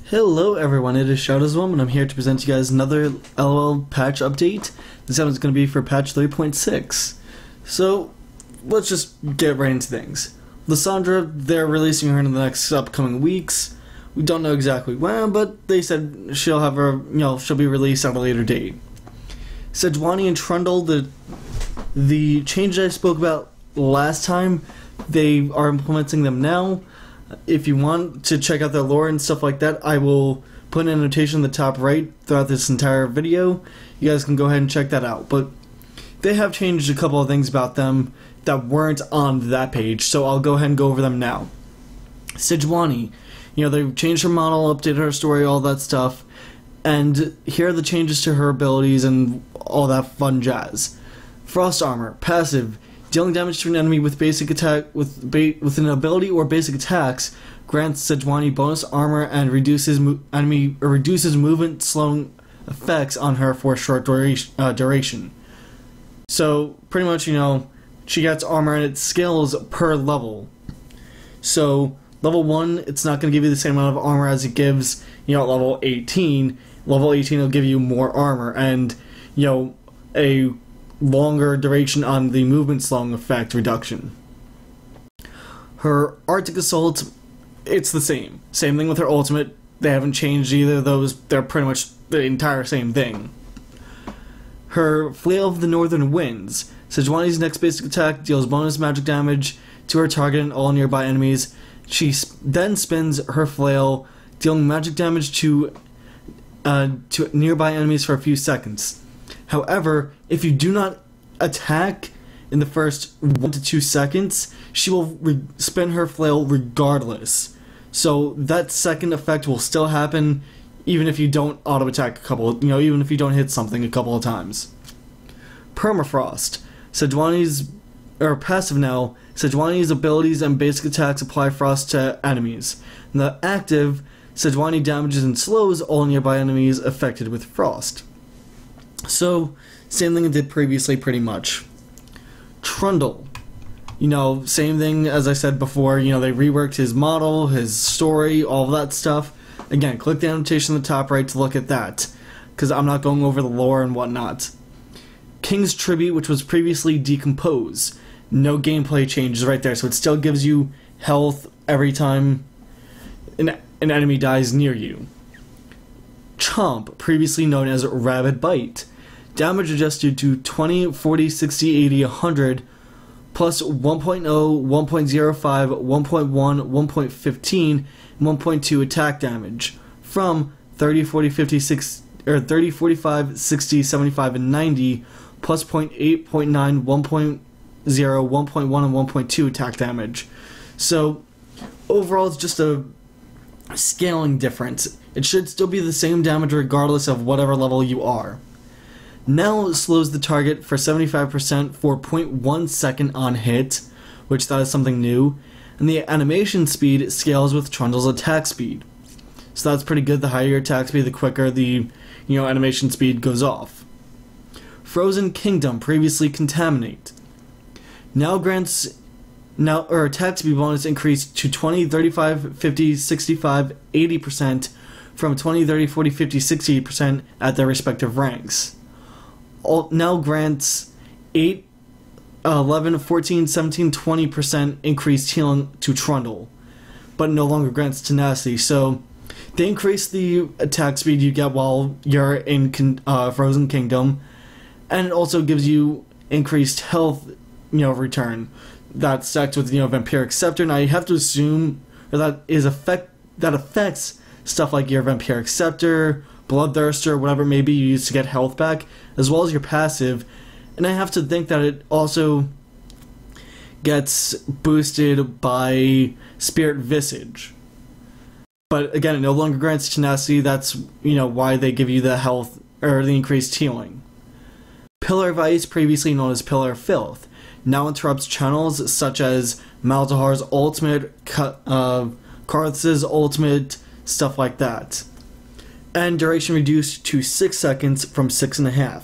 Hello everyone, it is Shadowswarm and I'm here to present you guys another LOL patch update. This time it's going to be for patch 3.6. So, let's just get right into things. Lysandra, they're releasing her in the next upcoming weeks. We don't know exactly when, but they said she'll have her, she'll be released at a later date. Sejuani and Trundle, the changes I spoke about last time, they are implementing them now. If you want to check out their lore and stuff like that, I will put an annotation in the top right throughout this entire video. You guys can go ahead and check that out. But they have changed a couple of things about them that weren't on that page, so I'll go ahead and go over them now. Sejuani, they've changed her model, updated her story, all that stuff, and here are the changes to her abilities and all that fun jazz. Frost Armor, passive. Dealing damage to an enemy with basic attack with an ability or basic attacks grants Sejuani bonus armor and reduces movement slowing effects on her for a short duration. So pretty much, she gets armor and it scales per level. So level 1, it's not going to give you the same amount of armor as it gives, at level 18. Level 18 will give you more armor and, a longer duration on the movement slowing effect reduction. Her Arctic Assault, it's the same. Same thing with her ultimate. They haven't changed either of those. They're pretty much the entire same thing. Her Flail of the Northern Winds. Sejuani's next basic attack deals bonus magic damage to her target and all nearby enemies. She then spins her flail, dealing magic damage to nearby enemies for a few seconds. However, if you do not attack in the first 1 to 2 seconds, she will spin her flail regardless. So that second effect will still happen even if you don't auto-attack even if you don't hit something a couple of times. Permafrost. Sejuani's passive now. Sejuani's abilities and basic attacks apply frost to enemies. And the active, Sejuani damages and slows all nearby enemies affected with frost. So, same thing it did previously pretty much. Trundle. Same thing as I said before, they reworked his model, his story, all that stuff. Again, click the annotation in the top right to look at that, because I'm not going over the lore and whatnot. King's Tribute, which was previously Decompose. No gameplay changes right there, so it still gives you health every time an enemy dies near you. Chomp, previously known as Rabid Bite. Damage adjusted to 20, 40, 60, 80, 100, plus 1.0, 1.05, 1.1, 1.15, and 1.2 attack damage from 30, 40, 50, 30, 45, 60, 75, and 90, plus 0.8, 0.9, 1.0, 1.1, and 1.2 attack damage. So, overall, it's just a scaling difference. It should still be the same damage regardless of whatever level you are. Now slows the target for 75% for 0.1 second on hit, which that is something new, and the animation speed scales with Trundle's attack speed. So that's pretty good. The higher your attack speed, the quicker the animation speed goes off. Frozen Kingdom, previously Contaminate. Now attack speed bonus increased to 20, 35, 50, 65, 80% from 20, 30, 40, 50, 60% at their respective ranks. Now grants 8, 11, 14, 17, 20% increased healing to Trundle, but no longer grants tenacity. So they increase the attack speed you get while you're in Frozen Kingdom, and it also gives you increased health, return. That stacks with Vampiric Scepter. Now you have to assume that affects stuff like your Vampiric Scepter, Bloodthirster, whatever it may be you use to get health back, as well as your passive. And I have to think that it also gets boosted by Spirit Visage. But again, it no longer grants tenacity. That's why they give you the health or the increased healing. Pillar of Ice, previously known as Pillar of Filth, now interrupts channels such as Malzahar's ultimate, Karthus' ultimate, stuff like that. And duration reduced to 6 seconds from 6.5.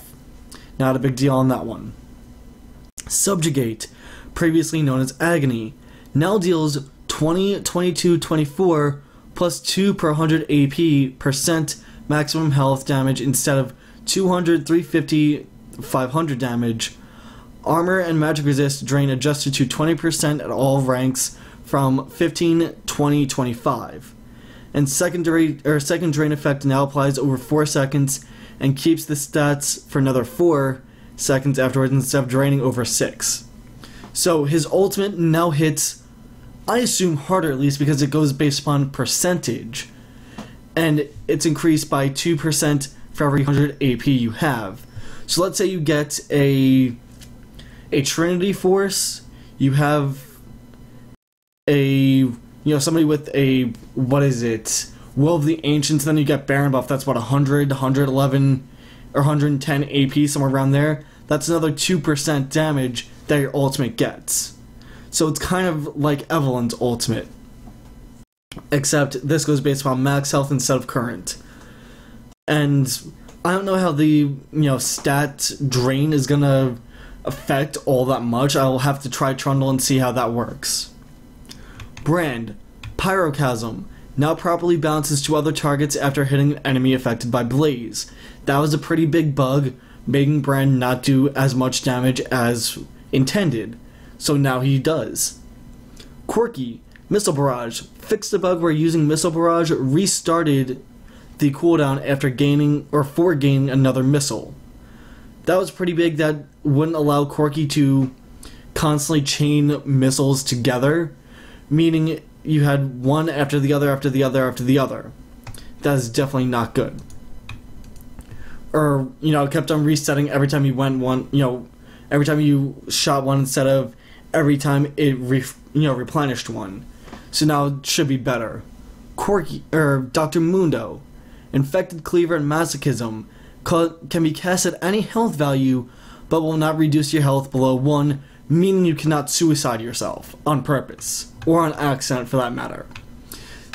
Not a big deal on that one. Subjugate, previously known as Agony, now deals 20, 22, 24, plus 2 per 100 AP percent maximum health damage instead of 200, 350, 500 damage. Armor and magic resist drain adjusted to 20% at all ranks from 15, 20, 25. And second drain effect now applies over 4 seconds and keeps the stats for another 4 seconds afterwards instead of draining over 6. So his ultimate now hits, I assume, harder at least because it goes based upon percentage. And it's increased by 2% for every 100 AP you have. So let's say you get a Trinity Force, you have somebody with a, what is it, Will of the Ancients, then you get Baron buff, that's what, 100, 111, or 110 AP, somewhere around there. That's another 2% damage that your ultimate gets. So it's kind of like Evelyn's ultimate, except this goes based on max health instead of current. And I don't know how the stat drain is gonna affect all that much. I'll have to try Trundle and see how that works. Brand Pyrochasm now properly bounces to other targets after hitting an enemy affected by Blaze. That was a pretty big bug, making Brand not do as much damage as intended, so now he does. Quirky Missile Barrage fixed the bug where using Missile Barrage restarted the cooldown after gaining another missile. That was pretty big. That wouldn't allow Quirky to constantly chain missiles together, meaning you had one after the other after the other after the other. That is definitely not good. Or, it kept on resetting every time you went one, every time you shot one instead of every time it replenished one. So now it should be better. Quirky, Dr. Mundo. Infected Cleaver and Masochism can be cast at any health value, but will not reduce your health below 1, meaning you cannot suicide yourself on purpose, or on accident for that matter.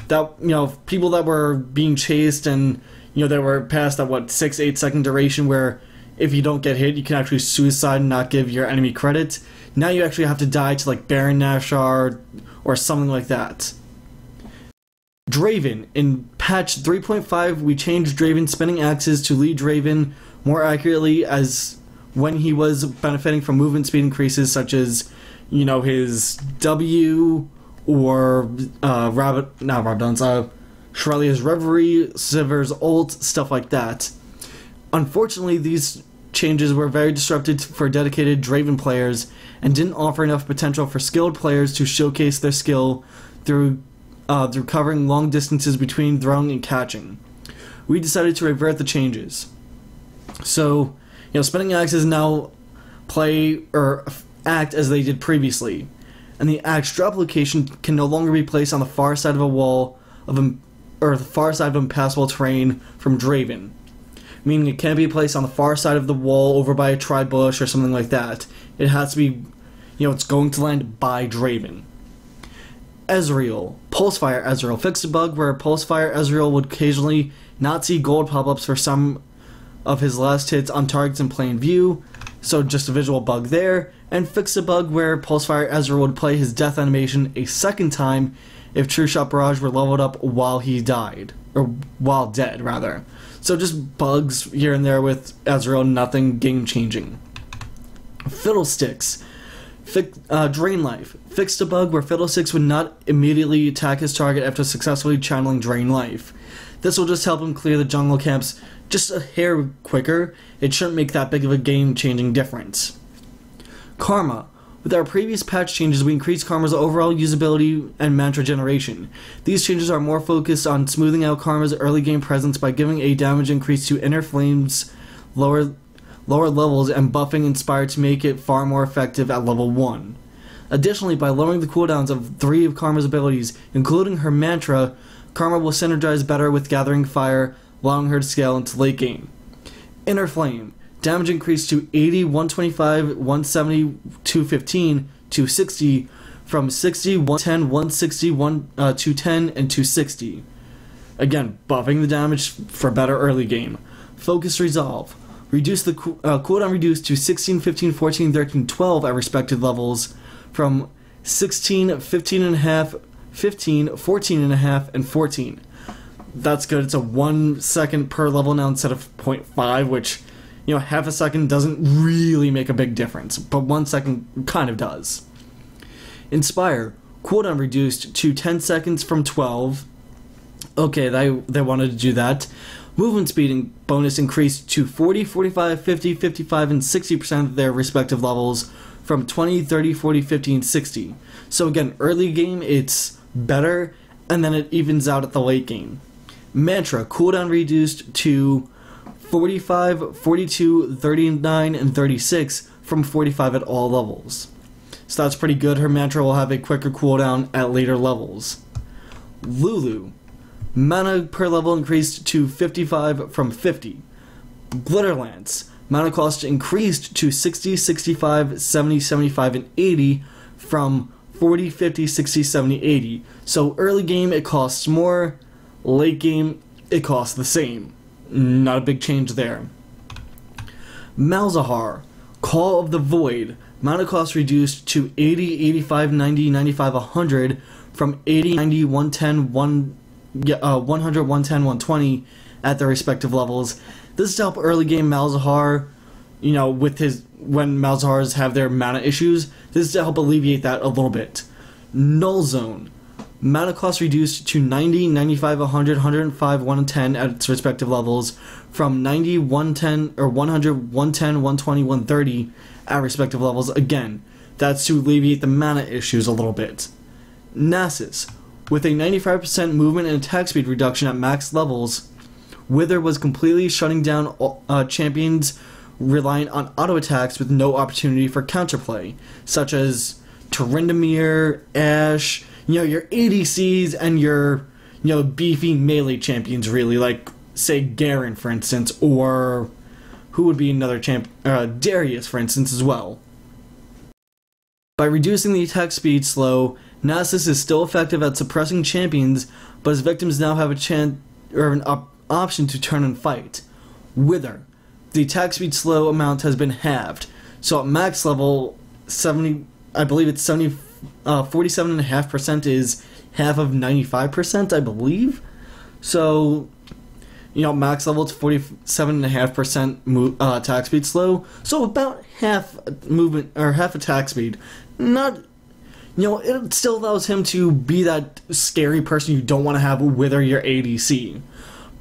That, people that were being chased and, they were past that, 6-8 second duration where if you don't get hit, you can actually suicide and not give your enemy credit. Now you actually have to die to, Baron Nashor or something like that. Draven. In patch 3.5, we changed Draven's spinning axes to lead Draven more accurately as when he was benefiting from movement speed increases such as, his W or Shrelia's Reverie, Sivir's ult, stuff like that. Unfortunately, these changes were very disruptive for dedicated Draven players and didn't offer enough potential for skilled players to showcase their skill through covering long distances between throwing and catching. We decided to revert the changes. So, spinning axes now play or act as they did previously, and the axe drop location can no longer be placed on the far side of a wall or the far side of impassable terrain from Draven, meaning it can't be placed on the far side of the wall over by a tri-bush or something like that. It has to be, it's going to land by Draven. Ezreal. Pulsefire Ezreal fixed a bug where Pulsefire Ezreal would occasionally not see gold pop-ups for some of his last hits on targets in plain view, so just a visual bug there, and fixed a bug where Pulsefire Ezreal would play his death animation a second time if True Shot Barrage were leveled up while he died, or while dead, rather. So just bugs here and there with Ezreal, nothing game-changing. Fiddlesticks. Drain Life. Fixed a bug where Fiddlesticks would not immediately attack his target after successfully channeling Drain Life. This will just help him clear the jungle camps just a hair quicker. It shouldn't make that big of a game-changing difference. Karma. With our previous patch changes, we increased Karma's overall usability and mantra generation. These changes are more focused on smoothing out Karma's early game presence by giving a damage increase to Inner Flame's lower levels and buffing Inspire to make it far more effective at level 1. Additionally, by lowering the cooldowns of 3 of Karma's abilities, including her mantra, Karma will synergize better with Gathering Fire, allowing her to scale into late game. Inner Flame. Damage increased to 80, 125, 170, 215, 260, from 60, 110, 160, 210, and 260. Again, buffing the damage for better early game. Focus Resolve. Reduce the cooldown reduced to 16, 15, 14, 13, 12 at respective levels, from 16, 15 and a half, 15, 14.5, and 14. That's good. It's a 1 second per level now instead of 0.5, which, you know, half a second doesn't really make a big difference, but 1 second kind of does. Inspire, cooldown reduced to 10 seconds from 12. Okay, they wanted to do that. Movement speed bonus increased to 40, 45, 50, 55, and 60% of their respective levels from 20, 30, 40, 50, and 60. So again, early game it's better, and then it evens out at the late game. Mantra, cooldown reduced to 45, 42, 39, and 36 from 45 at all levels. So that's pretty good. Her mantra will have a quicker cooldown at later levels. Lulu, mana per level increased to 55 from 50. Glitterlance, mana cost increased to 60, 65, 70, 75, and 80 from 40, 50, 60, 70, 80. So early game it costs more, late game it costs the same. Not a big change there. Malzahar, Call of the Void, mana cost reduced to 80, 85, 90, 95, 100 from 80, 90, 110, 100, 110, 120 at their respective levels. This is to help early game Malzahar, you know, with his, when Malzahars have their mana issues, this is to help alleviate that a little bit. Null Zone, mana cost reduced to 90, 95, 100, 105, 110 at its respective levels from 90, 110, or 100, 110, 120, 130 at respective levels. Again, that's to alleviate the mana issues a little bit. Nasus, with a 95% movement and attack speed reduction at max levels, Wither was completely shutting down champions reliant on auto attacks with no opportunity for counterplay, such as Tryndamere, Ashe, you know, your ADCs and your, you know, beefy melee champions, really, like, say, Garen, for instance, or who would be another champ, Darius, for instance, as well. By reducing the attack speed slow, Nasus is still effective at suppressing champions, but his victims now have a chance, or an option to turn and fight. Wither, the attack speed slow amount has been halved, so at max level 70, I believe it's 47.5% is half of 95%, I believe. So, you know, max level it's 47.5% attack speed slow, so about half movement, or half attack speed. Not, you know, it still allows him to be that scary person you don't want to have wither your ADC,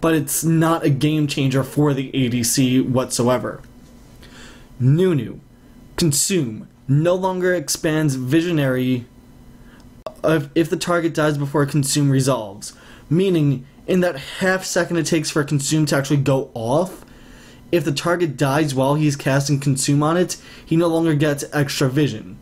but it's not a game changer for the ADC whatsoever. Nunu, Consume, no longer expands Visionary if the target dies before Consume resolves, meaning in that half second it takes for Consume to actually go off, if the target dies while he's casting Consume on it, he no longer gets extra vision.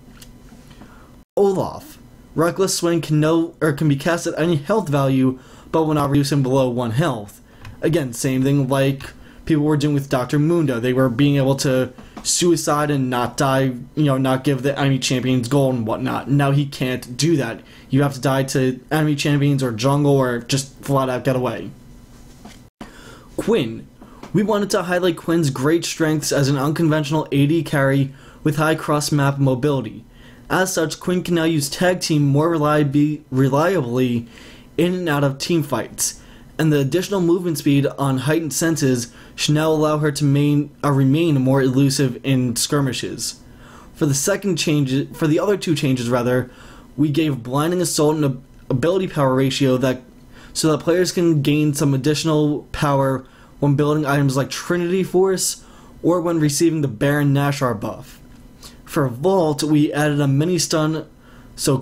Olaf, Reckless Swing can be cast at any health value, but will not reduce him below 1 health. Again, same thing like people were doing with Dr. Mundo. They were being able to suicide and not die, you know, not give the enemy champions gold and whatnot. Now he can't do that. You have to die to enemy champions or jungle or just flat out get away. Quinn. We wanted to highlight Quinn's great strengths as an unconventional AD carry with high cross-map mobility. As such, Quinn can now use tag team more reliably in and out of team fights, and the additional movement speed on heightened senses should now allow her to remain more elusive in skirmishes. For the other two changes, we gave Blinding Assault an ability power ratio so that players can gain some additional power when building items like Trinity Force or when receiving the Baron Nashor buff. For Vault, we added a mini stun so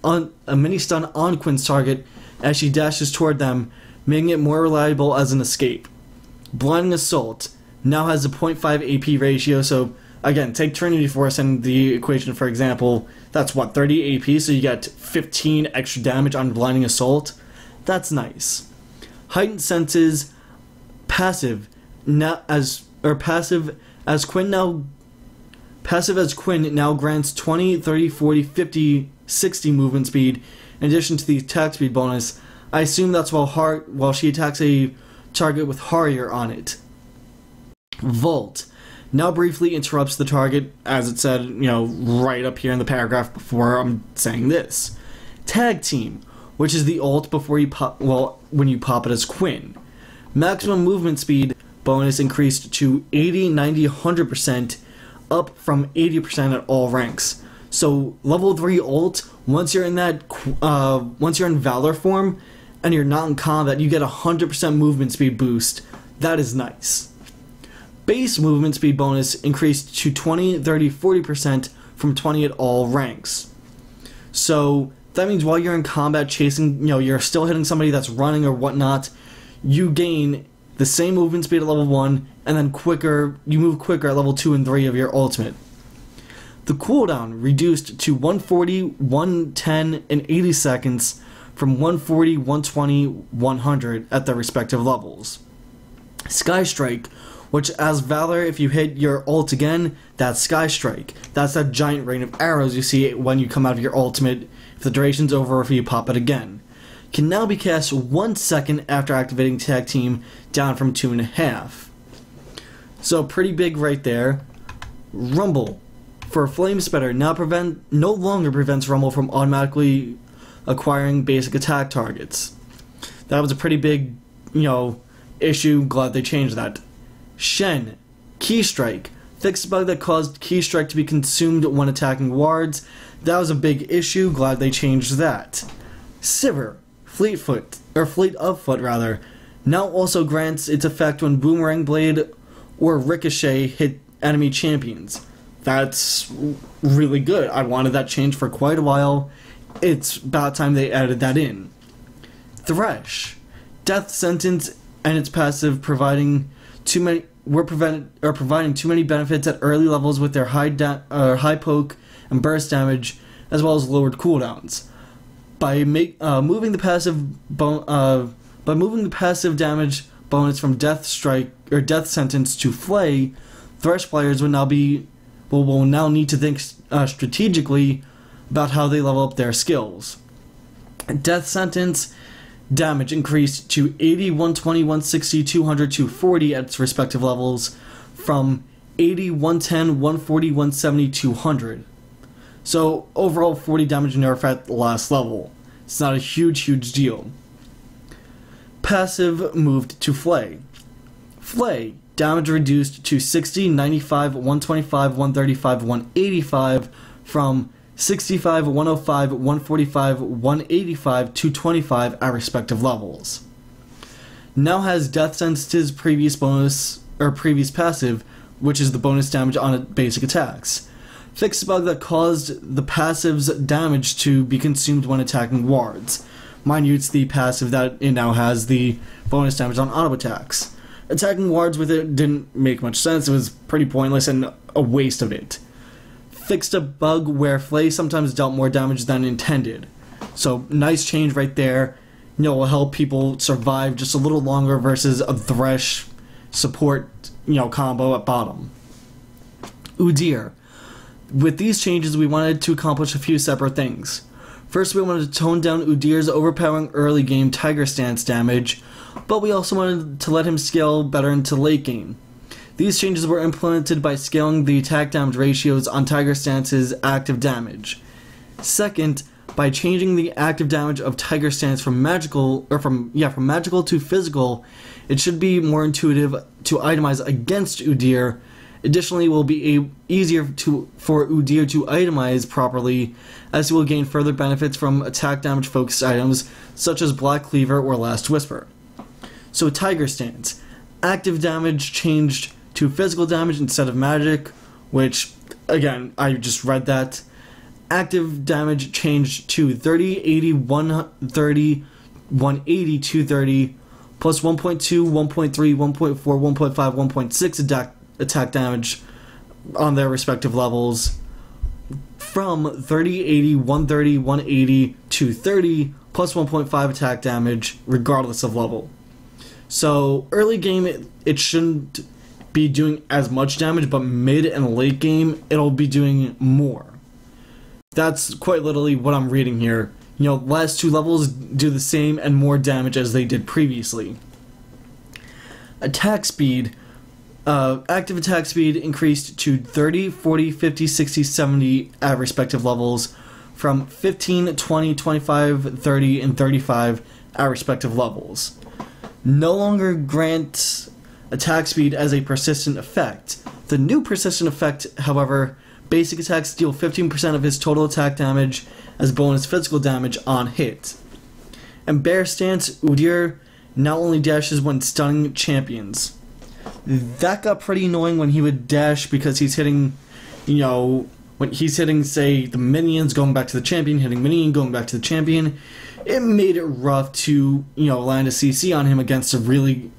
a mini stun on Quinn's target as she dashes toward them, making it more reliable as an escape. Blinding Assault now has a 0.5 AP ratio, so again, take Trinity Force and the equation for example, that's what, 30 AP, so you get 15 extra damage on Blinding Assault. That's nice. Heightened Senses, passive as Quinn now grants 20, 30, 40, 50, 60 movement speed in addition to the attack speed bonus. I assume that's while she attacks a target with Harrier on it. Vault now briefly interrupts the target, as it said, right up here in the paragraph before I'm saying this. Tag Team, which is the ult before you pop, when you pop it as Quinn. Maximum movement speed bonus increased to 80, 90, 100%, up from 80% at all ranks. So level 3 ult, once you're in Valor form and you're not in combat, you get a 100% movement speed boost. That is nice. Base movement speed bonus increased to 20, 30, 40% from 20 at all ranks. So that means while you're in combat chasing, you're still hitting somebody that's running or whatnot, you gain the same movement speed at level 1, and then you move quicker at level 2 and 3 of your ultimate. The cooldown reduced to 140, 110, and 80 seconds from 140, 120, 100 at their respective levels. Sky Strike, which as Valor, if you hit your ult again, that's Sky Strike. That's that giant rain of arrows you see when you come out of your ultimate, if the duration's over or if you pop it again. Can now be cast 1 second after activating Tag Team, down from 2.5. So pretty big right there. Rumble. For Flame Spreader, no longer prevents Rumble from automatically acquiring basic attack targets. That was a pretty big, issue. Glad they changed that. Shen. Key Strike. Fixed a bug that caused Key Strike to be consumed when attacking wards. That was a big issue. Glad they changed that. Sivir. Fleet of Foot rather, now also grants its effect when Boomerang Blade or Ricochet hit enemy champions. That's really good. I wanted that change for quite a while. It's about time they added that in. Thresh. Death Sentence and its passive providing too many benefits at early levels with their high poke and burst damage, as well as lowered cooldowns. By moving the passive damage bonus from Death Strike or Death Sentence to Flay, Thresh players will now need to think strategically about how they level up their skills. Death Sentence damage increased to 80, 120, 160, 200, 240 at its respective levels, from 80, 110, 140, 170, 200. So overall 40 damage nerf at the last level. It's not a huge deal. Passive moved to Flay. Flay, damage reduced to 60, 95, 125, 135, 185 from 65, 105, 145, 185, 225 at respective levels. Now has Death Sentence's previous passive, which is the bonus damage on basic attacks. Fixed a bug that caused the passive's damage to be consumed when attacking wards. Mind you, it's the passive that it now has the bonus damage on auto attacks. Attacking wards with it didn't make much sense. It was pretty pointless and a waste of it. Fixed a bug where Flay sometimes dealt more damage than intended. So nice change right there. Will help people survive just a little longer versus a Thresh support combo at bottom. Udyr. With these changes, we wanted to accomplish a few separate things. First, we wanted to tone down Udyr's overpowering early game Tiger Stance damage, but we also wanted to let him scale better into late game. These changes were implemented by scaling the attack damage ratios on Tiger Stance's active damage. Second, by changing the active damage of Tiger Stance from magical to physical, it should be more intuitive to itemize against Udyr. Additionally, it will be easier for Udyr to itemize properly, as he will gain further benefits from attack damage focused items such as Black Cleaver or Last Whisper. So Tiger Stance. Active damage changed to physical damage instead of magic, which, again, I just read that. Active damage changed to 30, 80, 130, 180, 230, plus 1.2, 1.3, 1.4, 1.5, 1.6 attack damage on their respective levels, from 30, 80, 130, 180 to 30, plus 1.5 attack damage, regardless of level. So, early game, it shouldn't be doing as much damage, but mid and late game, it'll be doing more. That's quite literally what I'm reading here. Last two levels do the same and more damage as they did previously. Attack speed Active attack speed increased to 30, 40, 50, 60, 70 at respective levels, from 15, 20, 25, 30, and 35 at respective levels. No longer grant attack speed as a persistent effect. The new persistent effect, however, basic attacks deal 15% of his total attack damage as bonus physical damage on hit. And Bear Stance, Udyr now only dashes when stunning champions. That got pretty annoying when he would dash because he's hitting, when he's hitting, say, the minions, going back to the champion, hitting minion, going back to the champion. It made it rough to, land a CC on him against a really,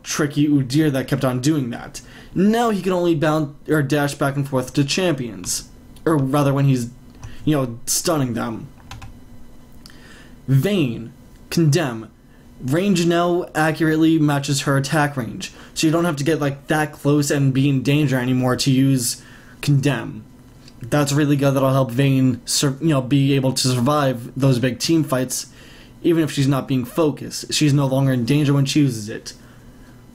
tricky Udyr that kept on doing that. Now he can only bounce or dash back and forth to champions. Or rather when he's, stunning them. Vayne, Condemn. Range now accurately matches her attack range, so you don't have to get that close and be in danger anymore to use Condemn. That's really good. That'll help Vayne, be able to survive those big team fights, even if she's not being focused. She's no longer in danger when she uses it.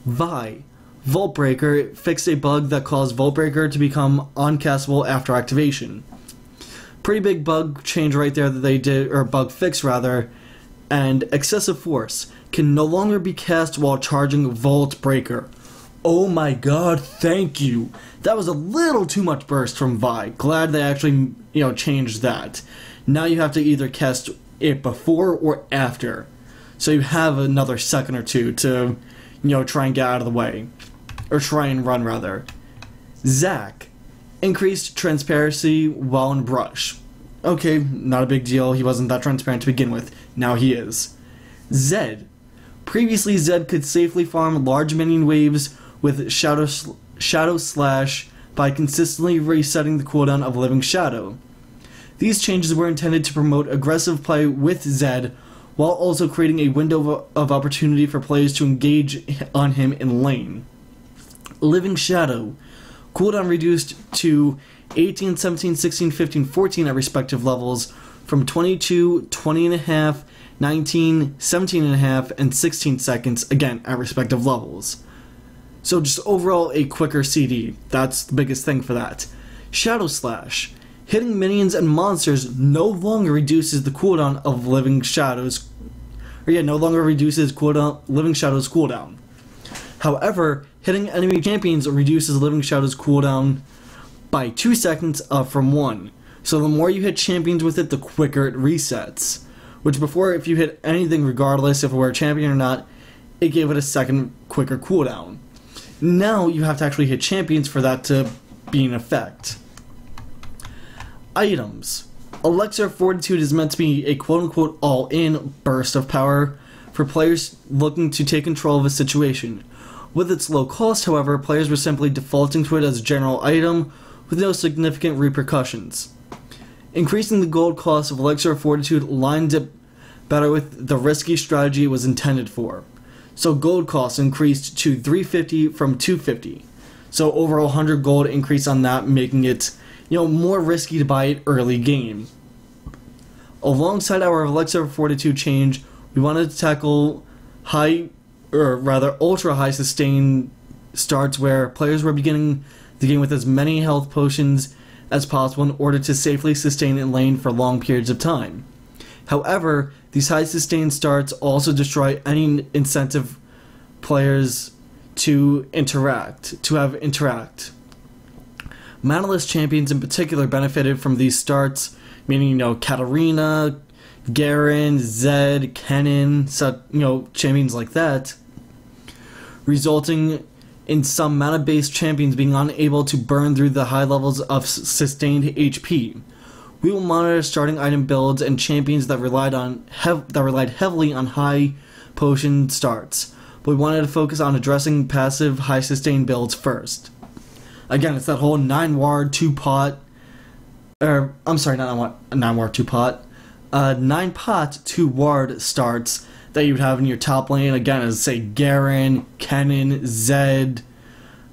Vi, Vault Breaker fixed a bug that caused Vault Breaker to become uncastable after activation. Pretty big bug change right there that they did, or bug fix rather. And Excessive Force can no longer be cast while charging Vault Breaker. Oh my god, thank you. That was a little too much burst from Vi. Glad they actually, changed that. Now you have to either cast it before or after. So you have another second or two to, try and get out of the way. Or try and run, rather. Zac. Increased transparency while in brush. Okay, not a big deal. He wasn't that transparent to begin with. Now he is. Zed. Previously, Zed could safely farm large minion waves with Shadow Slash by consistently resetting the cooldown of Living Shadow. These changes were intended to promote aggressive play with Zed, while also creating a window of opportunity for players to engage on him in lane. Living Shadow. Cooldown reduced to 18, 17, 16, 15, 14 at respective levels, from 22, 20.5, 19, 17.5, and 16 seconds, again, at respective levels. So just overall a quicker CD. That's the biggest thing for that. Shadow Slash. Hitting minions and monsters no longer reduces the cooldown of Living Shadows. No longer reduces Living Shadows cooldown. However, hitting enemy champions reduces Living Shadows cooldown by 2 seconds up from 1. So the more you hit champions with it, the quicker it resets. Which before, if you hit anything regardless if it were a champion or not, it gave it a second quicker cooldown. Now you have to actually hit champions for that to be in effect. Items. Elixir of Fortitude is meant to be a quote-unquote all-in burst of power for players looking to take control of a situation. With its low cost, however, players were simply defaulting to it as a general item with no significant repercussions. Increasing the gold cost of Elixir of Fortitude lined up better with the risky strategy it was intended for. So gold cost increased to 350 from 250. So overall 100 gold increase on that, making it, more risky to buy it early game. Alongside our Elixir of Fortitude change, we wanted to tackle ultra high sustain starts where players were beginning the game with as many health potions as possible in order to safely sustain in lane for long periods of time. However, these high sustain starts also destroy any incentive players to interact. Manaless champions in particular benefited from these starts, meaning, Katarina, Garen, Zed, Kennen, champions like that, resulting in some mana-based champions being unable to burn through the high levels of sustained HP. We will monitor starting item builds and champions that relied heavily on high potion starts, but we wanted to focus on addressing passive high sustain builds first. Again, it's that whole 9-ward 2-pot, 9-pot 2-ward starts that you would have in your top lane, again, as say Garen, Kennen, Zed,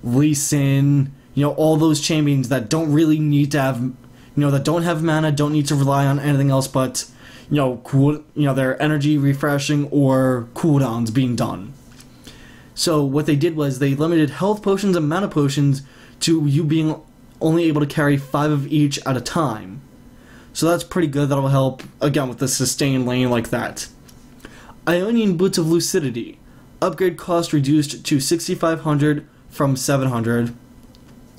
Lee Sin, all those champions that don't really need to have, that don't have mana, don't need to rely on anything else but, their energy refreshing or cooldowns being done. So what they did was they limited health potions and mana potions to you being only able to carry 5 of each at a time. So that's pretty good. That'll help, again, with the sustain lane like that. Ionian Boots of Lucidity. Upgrade cost reduced to 6,500 from 700.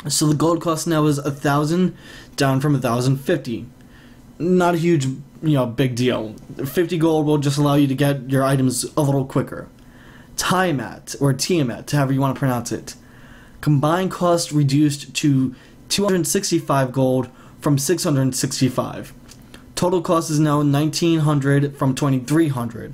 So the gold cost now is 1,000, down from 1,050. Not a huge, big deal. 50 gold will just allow you to get your items a little quicker. Tiamat, or Tiamat, however you want to pronounce it. Combined cost reduced to 265 gold from 665. Total cost is now 1,900 from 2,300.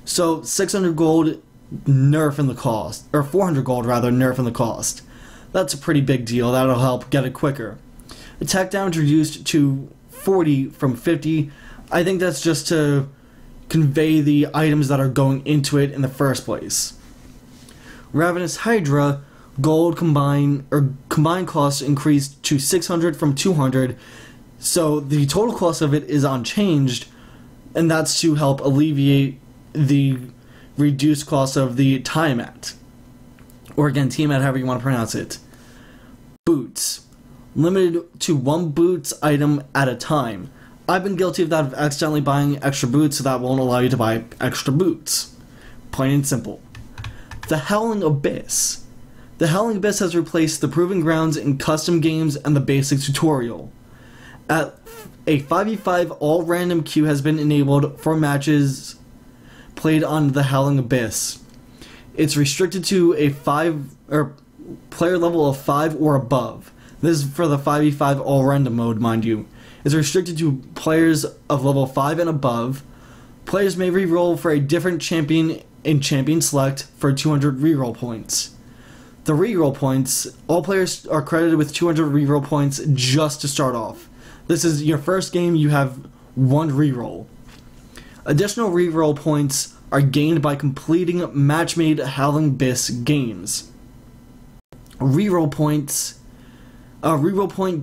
So 600 gold nerf in the cost, or 400 gold rather, nerf in the cost. That's a pretty big deal. That'll help get it quicker. Attack damage reduced to 40 from 50. I think that's just to convey the items that are going into it in the first place. Ravenous Hydra, gold combined cost increased to 600 from 200, so the total cost of it is unchanged, and that's to help alleviate the reduced cost of the Tiamat. Or again, Tiamat, however you want to pronounce it. Boots. Limited to 1 boots item at a time. I've been guilty of that, of accidentally buying extra boots, so that won't allow you to buy extra boots. Plain and simple. The Howling Abyss. The Howling Abyss has replaced the Proving Grounds in custom games and the basic tutorial. A 5v5 all-random queue has been enabled for matches played on the Howling Abyss. It's restricted to a player level of 5 or above. This is for the 5v5 all-random mode, mind you. It's restricted to players of level 5 and above. Players may reroll for a different champion in Champion Select for 200 reroll points. The reroll points, all players are credited with 200 reroll points just to start off. This is your first game, you have 1 reroll. Additional reroll points are gained by completing match-made Howling Abyss games. Reroll point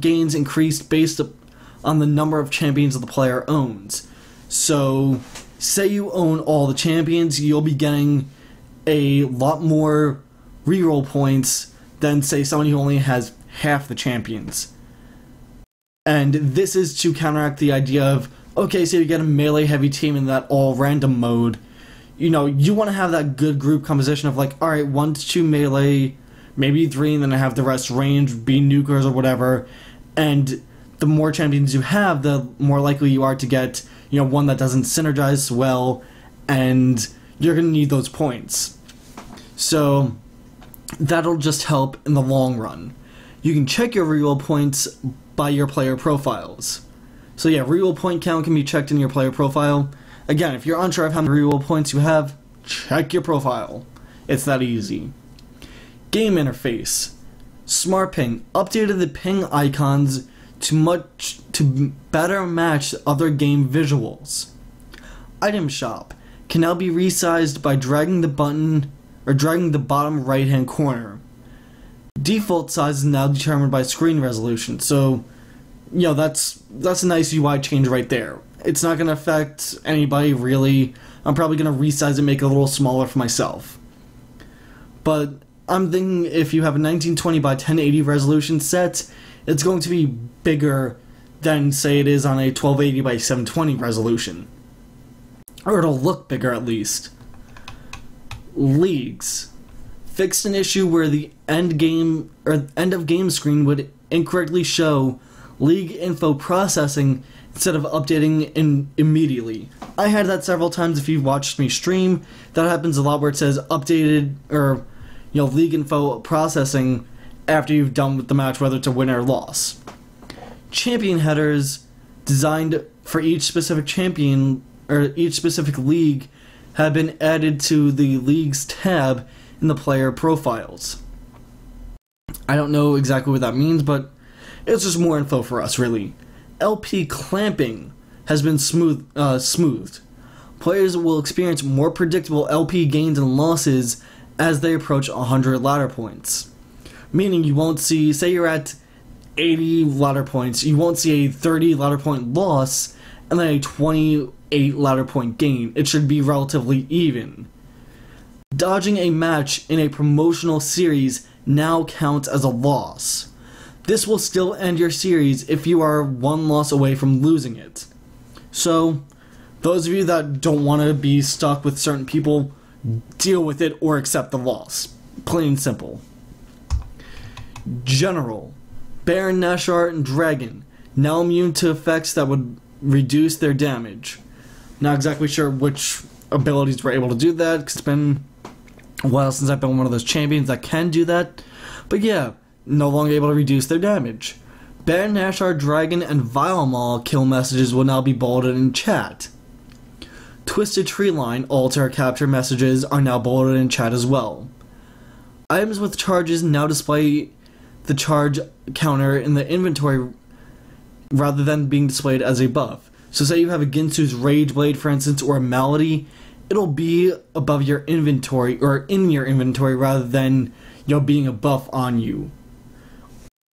gains increased based on the number of champions the player owns. So, say you own all the champions, you'll be getting a lot more reroll points than, say, someone who only has half the champions. And this is to counteract the idea of, okay, so you get a melee heavy team in that all random mode. You want to have that good group composition of like, alright, 1 to 2 melee, maybe 3, and then I have the rest range, be nukers or whatever. And the more champions you have, the more likely you are to get, one that doesn't synergize well, and you're going to need those points. So, that'll just help in the long run. You can check your reroll points by your player profiles. So yeah, reroll point count can be checked in your player profile. Again, if you're unsure of how many reroll points you have, check your profile. It's that easy. Game interface. Smart Ping updated the ping icons to better match other game visuals. Item shop can now be resized by dragging the button or dragging the bottom right hand corner. Default size is now determined by screen resolution, so that's a nice UI change right there. It's not going to affect anybody really. I'm probably going to resize it, make it a little smaller for myself. But I'm thinking if you have a 1920 by 1080 resolution set, it's going to be bigger than, say, it is on a 1280 by 720 resolution. Or it'll look bigger at least. Leagues. Fixed an issue where the end of game screen would incorrectly show league info processing instead of updating immediately. I had that several times if you've watched me stream. That happens a lot where it says updated or league info processing after you've done with the match, whether it's a win or loss. Champion headers designed for each specific champion or each specific league have been added to the leagues tab in the player profiles. I don't know exactly what that means, but it's just more info for us, really. LP clamping has been smoothed. Players will experience more predictable LP gains and losses as they approach 100 ladder points. Meaning you won't see, say you're at 80 ladder points, you won't see a 30 ladder point loss and then a 28 ladder point gain. It should be relatively even. Dodging a match in a promotional series now counts as a loss. This will still end your series if you are one loss away from losing it. So, those of you that don't want to be stuck with certain people, deal with it or accept the loss. Plain and simple. General. Baron, Nashar, and Dragon, now immune to effects that would reduce their damage. Not exactly sure which abilities were able to do that, because it's been a while since I've been one of those champions that can do that. But yeah, no longer able to reduce their damage. Baron, Nashar, Dragon, and Vilemal kill messages will now be bolded in chat. Twisted Tree Line alter capture messages are now bolded in chat as well. Items with charges now display the charge counter in the inventory rather than being displayed as a buff. So say you have a Ginsu's Rage Blade, for instance, or a Malady, it'll be above your inventory, or in your inventory, rather than, being a buff on you.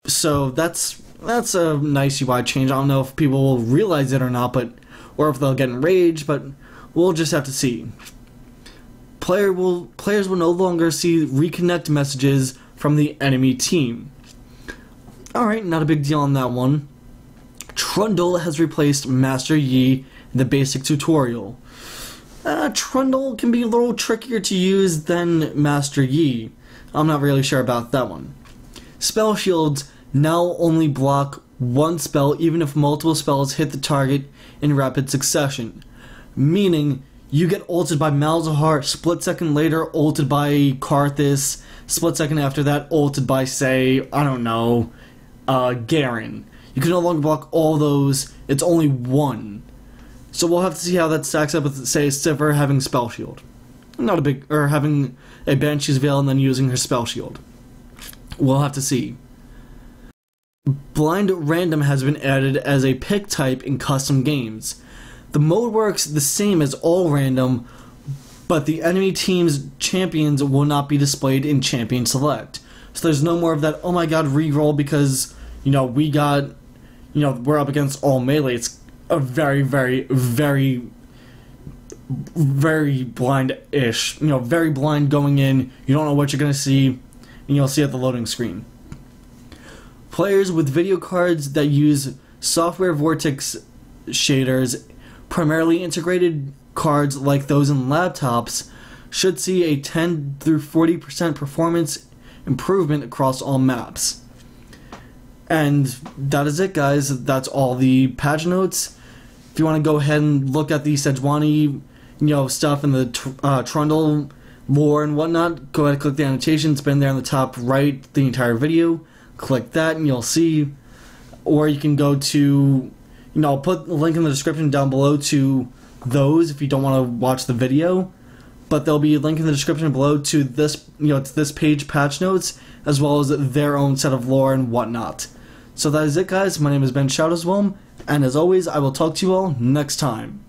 So that's a nice UI change. I don't know if people will realize it or not, or if they'll get enraged, but we'll just have to see. Players will no longer see reconnect messages from the enemy team. Alright, not a big deal on that one. Trundle has replaced Master Yi in the basic tutorial. Trundle can be a little trickier to use than Master Yi. I'm not really sure about that one. Spell shields now only block one spell even if multiple spells hit the target in rapid succession. Meaning, you get ulted by Malzahar, split second later ulted by Karthus, split second after that ulted by, say, I don't know, Garen. You can no longer block all those, it's only one. So we'll have to see how that stacks up with, say, Sivir having Spell Shield. Or having a Banshee's Veil and then using her Spell Shield. We'll have to see. Blind Random has been added as a pick type in custom games. The mode works the same as all random, but the enemy team's champions will not be displayed in Champion Select. So there's no more of that, oh my god, reroll because, we got, we're up against all melee. It's a very, very, very, very blind-ish. Very blind going in. You don't know what you're going to see, and you'll see at the loading screen. Players with video cards that use software vortex shaders, primarily integrated cards like those in laptops, should see a 10 through 40% performance improvement across all maps. And that is it, guys. That's all the patch notes. If you want to go ahead and look at the Sejuani, stuff in the Trundle lore and whatnot, go ahead and click the annotation. It's been there on the top right the entire video. Click that and you'll see. Or you can go to, I'll put a link in the description down below to those if you don't want to watch the video. But there'll be a link in the description below to this, to this page patch notes, as well as their own set of lore and whatnot. So that is it, guys. My name is Ben Shadowswolm, and as always, I will talk to you all next time.